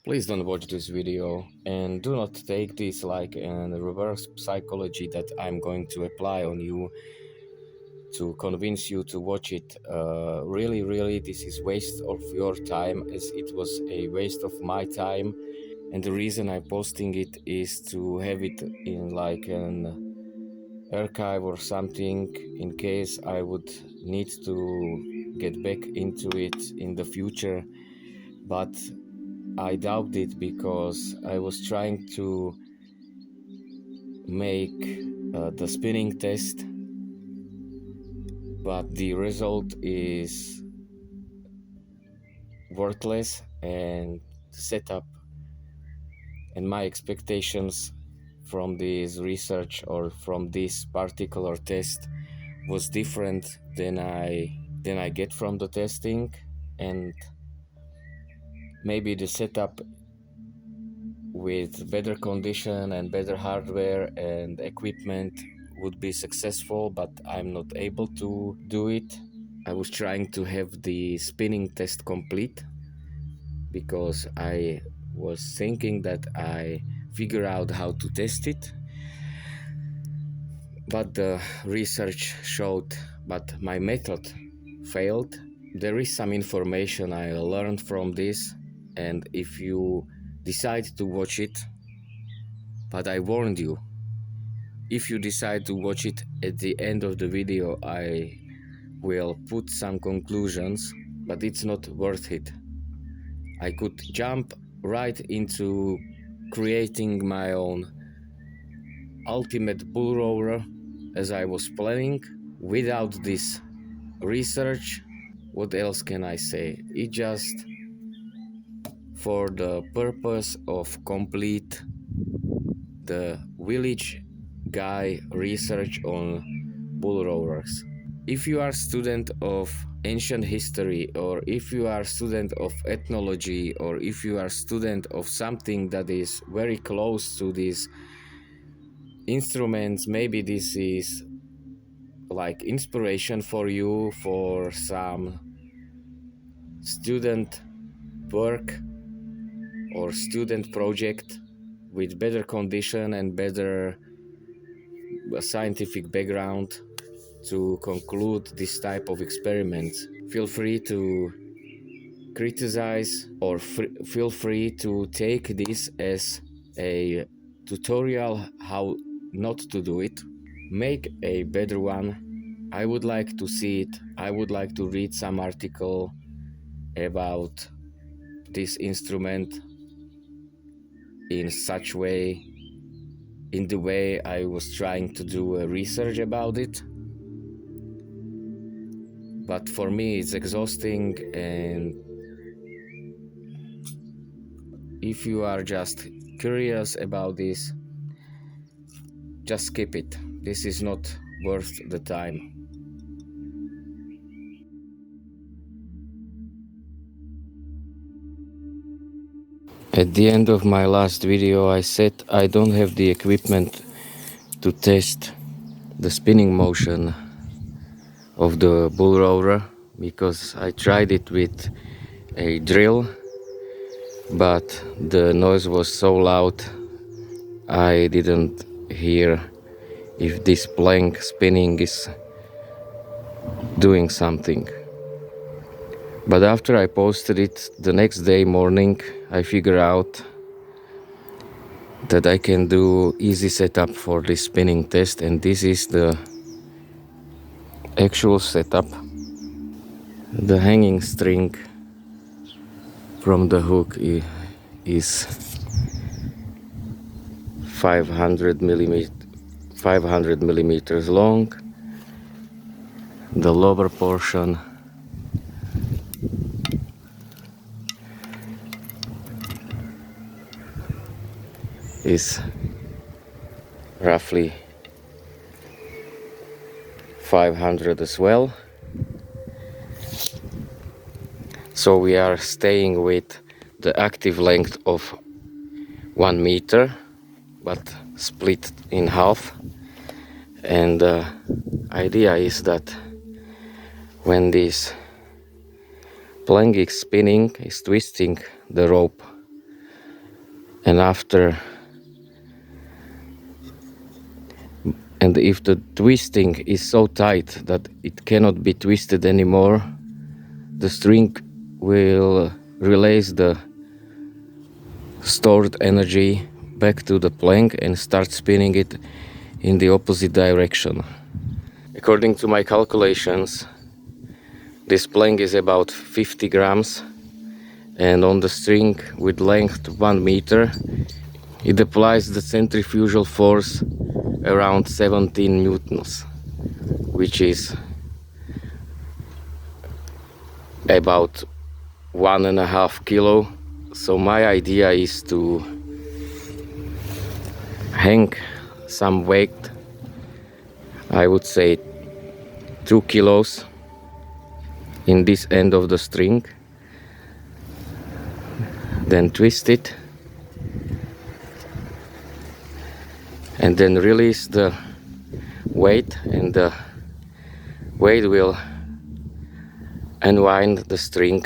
Please don't watch this video and do not take this like a reverse psychology that I'm going to apply on you to convince you to watch it. Really, this is waste of your time, as it was a waste of my time. And the reason I'm posting it is to have it in like an archive or something in case I would need to get back into it in the future. But I doubt it because I was trying to make the spinning test, but the result is worthless, and the setup and my expectations from this research or from this particular test was different than I get from the testing. And maybe the setup with better condition and better hardware and equipment would be successful, but I'm not able to do it. I was trying to have the spinning test complete because I was thinking that I figure out how to test it, but the research showed but my method failed. There is some information I learned from this, and if you decide to watch it, but I warned you, if you decide to watch it, at the end of the video I will put some conclusions, but it's not worth it. I could jump right into creating my own ultimate bullroarer as I was planning without this research. What else can I say? It just for the purpose of complete the village guy research on bullroarers. If you are a student of ancient history, or if you are a student of ethnology, or if you are a student of something that is very close to these instruments, maybe this is like inspiration for you for some student work or student project with better condition and better scientific background to conclude this type of experiments. Feel free to criticize, or feel free to take this as a tutorial how not to do it. Make a better one. I would like to see it. I would like to read some article about this instrument in such way, in the way I was trying to do a research about it. But for me it's exhausting, and if you are just curious about this, just skip it. This is not worth the time. At the end of my last video I said I don't have the equipment to test the spinning motion of the bullroarer because I tried it with a drill, but the noise was so loud I didn't hear if this plank spinning is doing something. But after I posted it the next day morning, I figured out that I can do easy setup for this spinning test, and this is the actual setup. The hanging string from the hook is 500 millimeters long. The lower portion is roughly 500 as well. So we are staying with the active length of 1 meter, but split in half. And the idea is that when this plank is spinning, is twisting the rope and after, and if the twisting is so tight that it cannot be twisted anymore, the string will release the stored energy back to the plank and start spinning it in the opposite direction. According to my calculations, this plank is about 50 grams, and on the string with length 1 meter, it applies the centrifugal force around 17 newtons, which is about 1.5 kilo. So my idea is to hang some weight, I would say 2 kilos, in this end of the string, then twist it, and then release the weight, and the weight will unwind the string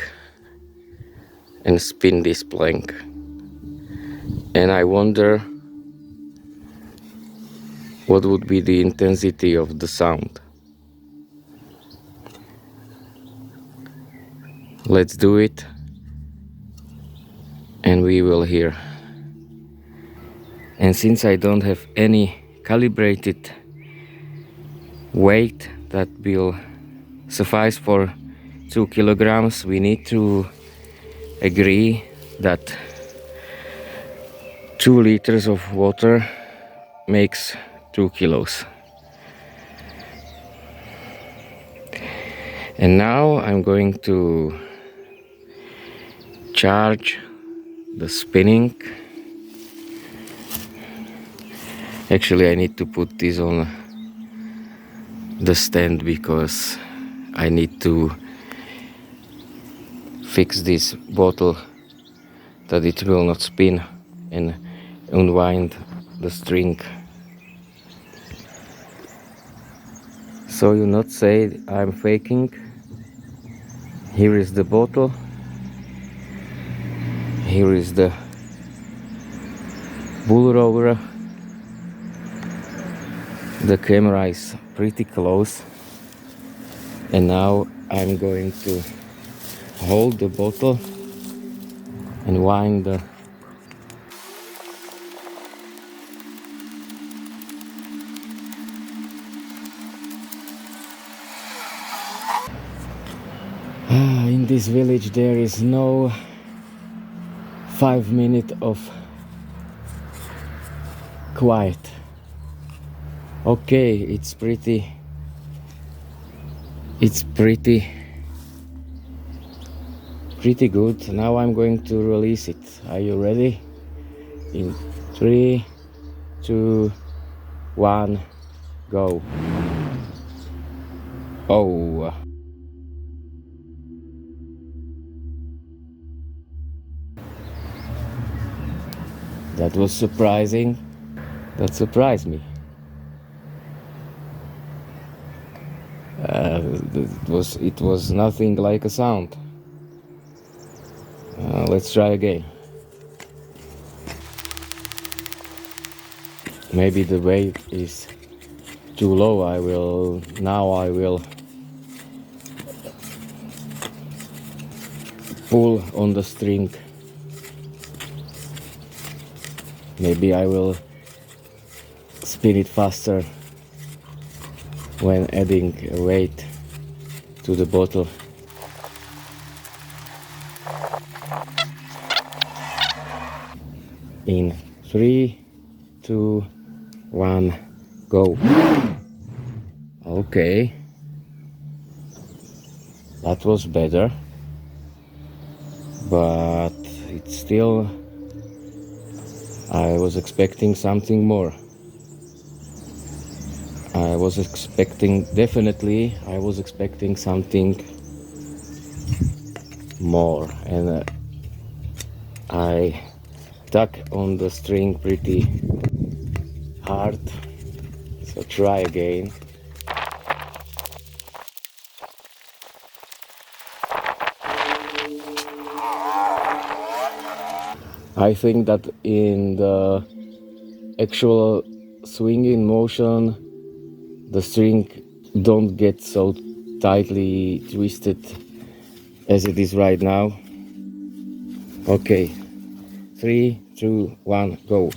and spin this plank. And I wonder what would be the intensity of the sound. Let's do it, and we will hear. And since I don't have any calibrated weight that will suffice for 2 kilograms, we need to agree that 2 liters of water makes 2 kilos. And now I'm going to charge the spinning. Actually, I need to put this on the stand because I need to fix this bottle that it will not spin and unwind the string. So you not say I'm faking. Here is the bottle. Here is the Bullroarer. The camera is pretty close, and now I'm going to hold the bottle and wind the in this village there is no 5 minutes of quiet. Okay, it's pretty good. Now I'm going to release it. Are you ready? In 3, 2, 1, go. Oh, that was surprising. That surprised me. It was nothing like a sound. Let's try again. Maybe the weight is too low. I will pull on the string. Maybe I will spin it faster when adding weight to the bottle. In 3, 2, 1, go. Okay, that was better, but it's still, I was expecting something more. I was expecting something more, and I tuck on the string pretty hard. So try again. I think that in the actual swinging motion, the string don't get so tightly twisted as it is right now. Okay, 3, 2, 1, go.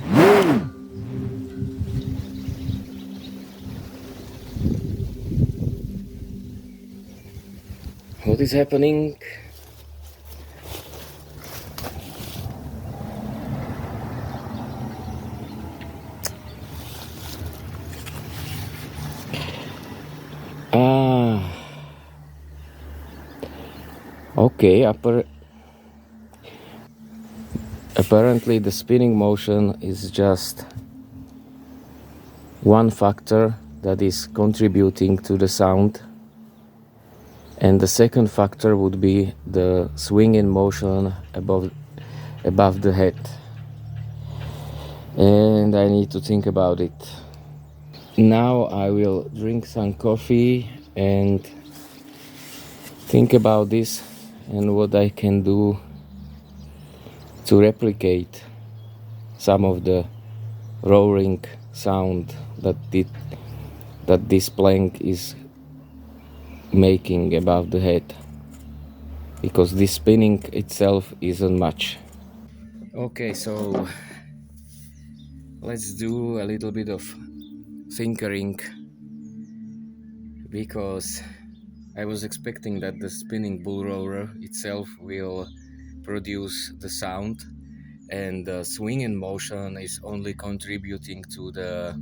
What is happening? Okay, apparently the spinning motion is just one factor that is contributing to the sound, and the second factor would be the swinging motion above the head, and I need to think about it. Now I will drink some coffee and think about this and what I can do to replicate some of the roaring sound that this plank is making above the head, because this spinning itself isn't much. Okay, so let's do a little bit of tinkering, because I was expecting that the spinning bullroarer itself will produce the sound, and the swinging motion is only contributing to the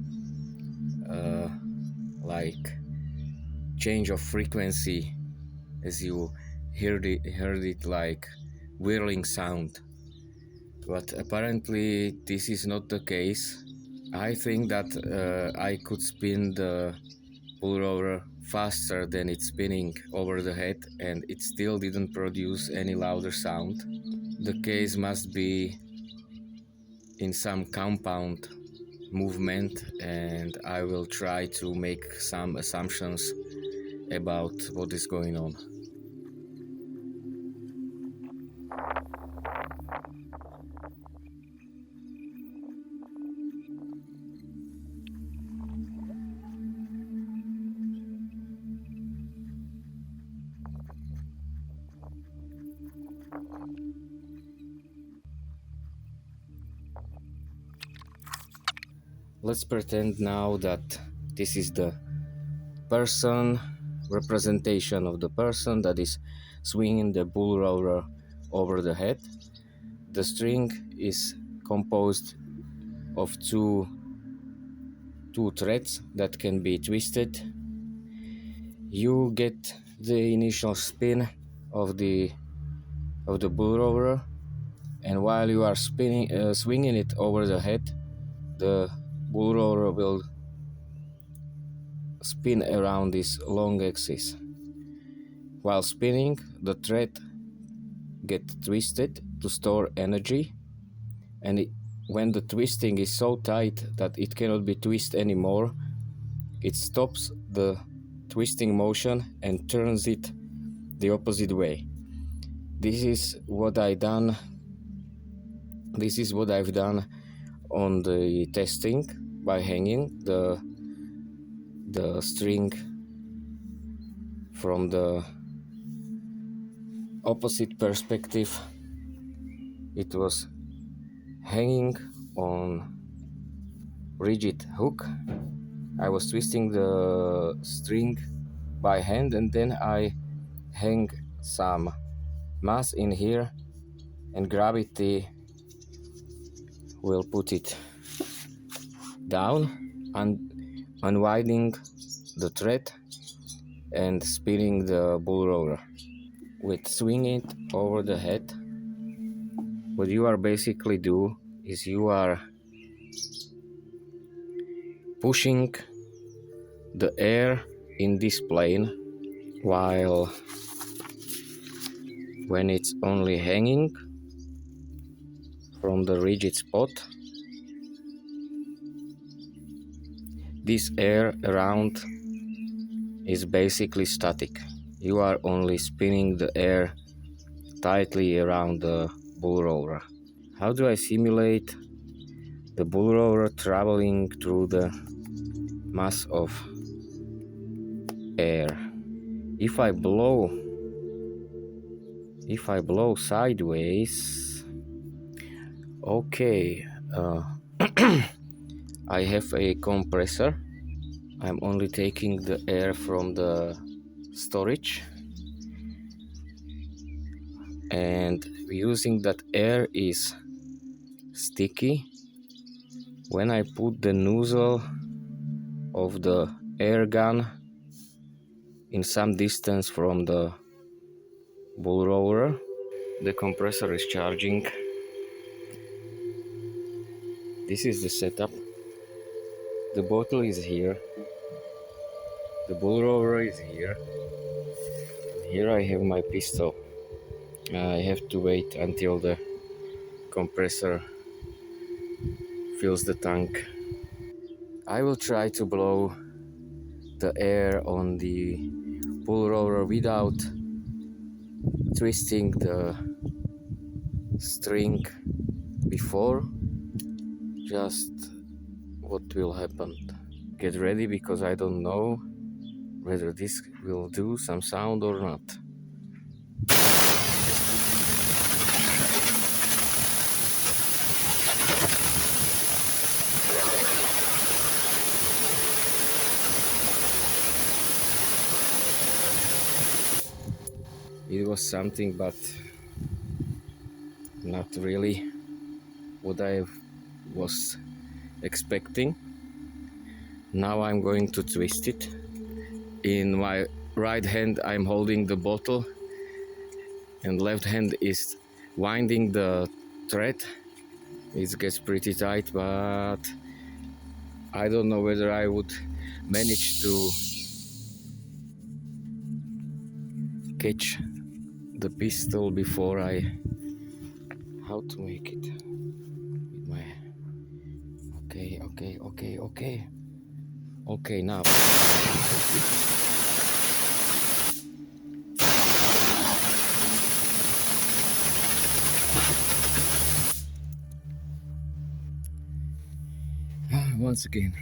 like change of frequency, as you heard it like whirling sound. But apparently this is not the case. I think that I could spin the bullroarer faster than it's spinning over the head, and it still didn't produce any louder sound. The case must be in some compound movement, and I will try to make some assumptions about what is going on. Let's pretend now that this is the person, representation of the person that is swinging the bullroarer over the head. The string is composed of two threads that can be twisted. You get the initial spin of the bullroarer, and while you are swinging it over the head, the bullroarer will spin around this long axis. While spinning, the thread gets twisted to store energy, and when the twisting is so tight that it cannot be twisted anymore, it stops the twisting motion and turns it the opposite way. This is what I've done on the testing by hanging the string from the opposite perspective. It was hanging on rigid hook. I was twisting the string by hand, and then I hang some mass in here, and gravity will put it down, and unwinding the thread and spinning the bullroarer. With swinging it over the head, what you are basically do is you are pushing the air in this plane, while when it's only hanging from the rigid spot, this air around is basically static. You are only spinning the air tightly around the bullroarer. How do I simulate the bullroarer traveling through the mass of air? If I blow sideways, okay, I have a compressor. I'm only taking the air from the storage, and using that air is sticky. When I put the nozzle of the air gun in some distance from the bullroarer, the compressor is charging. This is the setup. The bottle is here. The bullroarer is here. Here I have my pistol. I have to wait until the compressor fills the tank. I will try to blow the air on the bullroarer without twisting the string before. Just what will happen. Get ready, because I don't know whether this will do some sound or not. It was something, but not really what I was expecting. Now I'm going to twist it. In my right hand I'm holding the bottle, and left hand is winding the thread. It gets pretty tight, but I don't know whether I would manage to catch the pistol before how to make it with my okay now. Once again.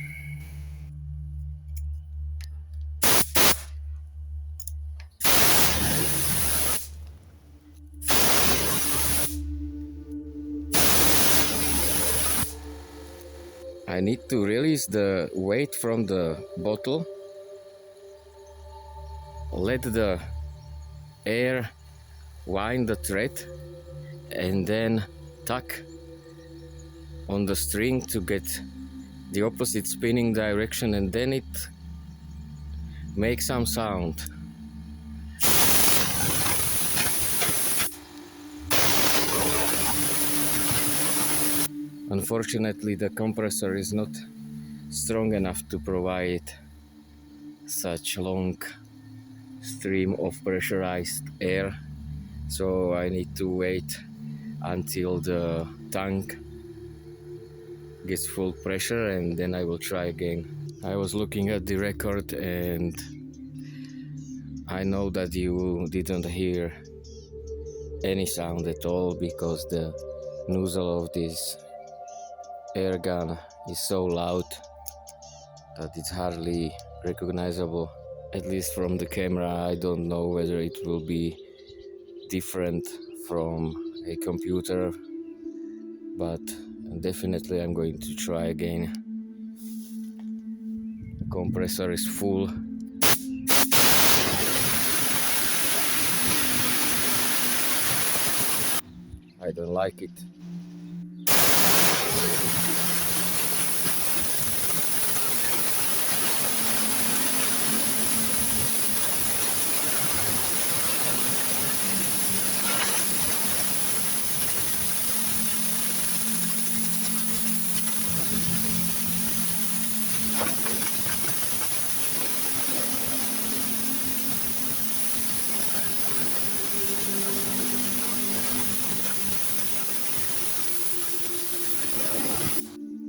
I need to release the weight from the bottle, let the air wind the thread, and then tuck on the string to get the opposite spinning direction, and then it makes some sound. Unfortunately, the compressor is not strong enough to provide such long stream of pressurized air, so I need to wait until the tank gets full pressure, and then I will try again. I was looking at the record, and I know that you didn't hear any sound at all, because the nozzle of this air gun is so loud that it's hardly recognizable. At least from the camera. I don't know whether it will be different from a computer, but definitely I'm going to try again. The compressor is full. I don't like it.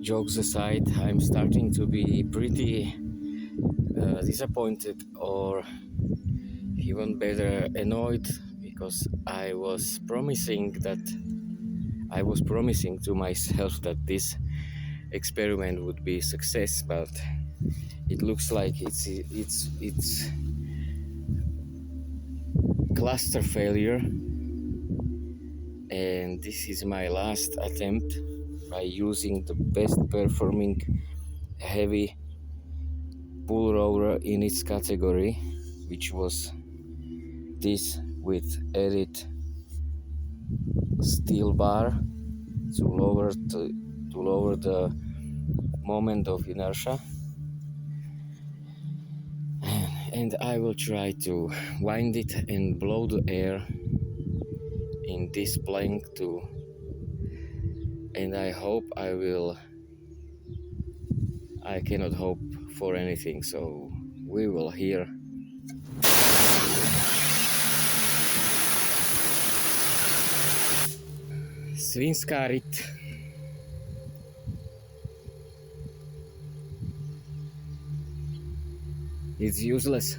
Jokes aside, I'm starting to be pretty disappointed, or even better, annoyed, because I was promising that I was promising to myself that this experiment would be a success, but it looks like it's cluster failure, and this is my last attempt by using the best performing heavy Bullroarer in its category, which was this with added steel bar to lower the moment of inertia. And I will try to wind it and blow the air in this plank too. And I hope I cannot hope for anything, so we will hear. Svinska rit. It's useless.